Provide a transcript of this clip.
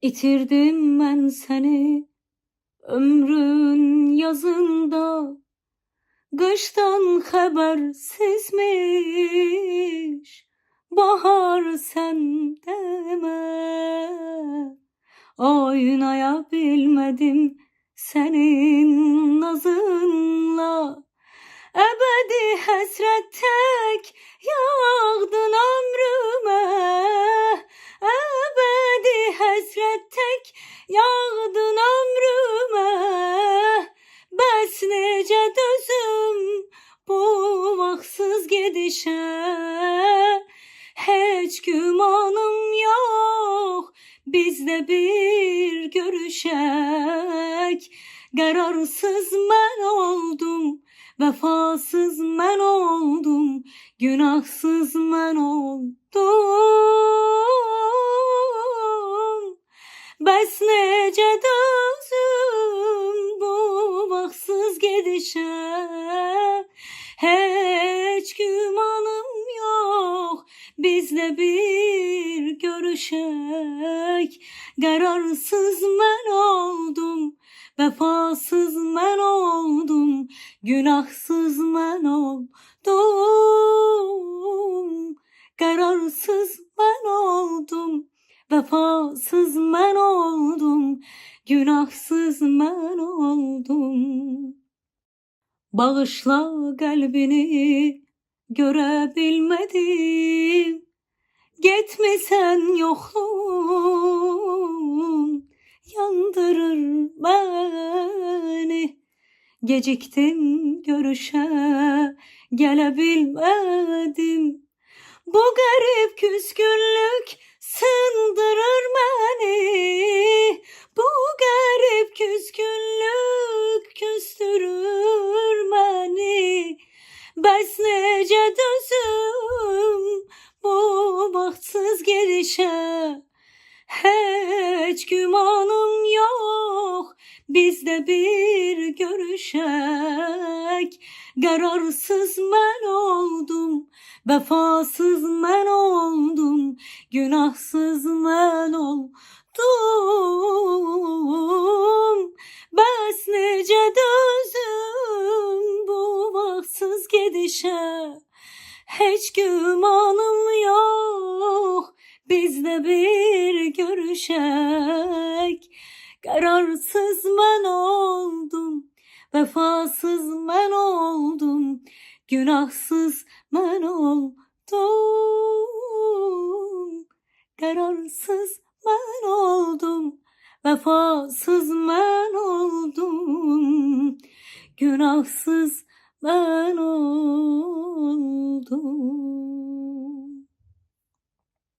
İtirdim mən səni ömrün yazında, qışdan xəbərsizmiş bahar sən demə. Oynaya bilmədim sənin nazınla, əbədi həsrət tək yağdın ömrümə. Əbədi həsrət tək yağdın ömrümə. Bəs necə dözüm bu vaxtsız gedişə? Heç gümanım yox bizdə bir görüşək. Qərarsız mən oldum, vəfasız mən oldum, günahsız mən oldum. Bəs necə dözüm bu vaxtsız gedişə? Heç gümanım yox bizdə bir görüşək. Qərarsız mən oldum, vəfasız mən oldum, günahsız mən oldum. Qərarsız mən oldum, vəfasız mən oldum, günahsız mən oldum. Bağışla qəlbini görə bilmədim, getmisən yoxluğun yandırır məni. Gecikdim görüşə, gələ bilmədim. Bu qərib küskünlük sındırır məni. Bu qərib küskünlük küstürür məni. Bəs necə dözüm bu vaxtsız gedişə? Heç gümanım yox bizdə bir görüşək. Qərarsız mən oldum, vəfasız mən oldum, günahsız mən oldum. Bəs necə dözüm bu vaxtsız gedişə? Heç gümanım yox bizdə bir görüşək. Qərarsız mən oldum, vəfasız mən oldum, günahsız mən oldum. Qərarsız mən oldum, vəfasız mən oldum, günahsız mən oldum.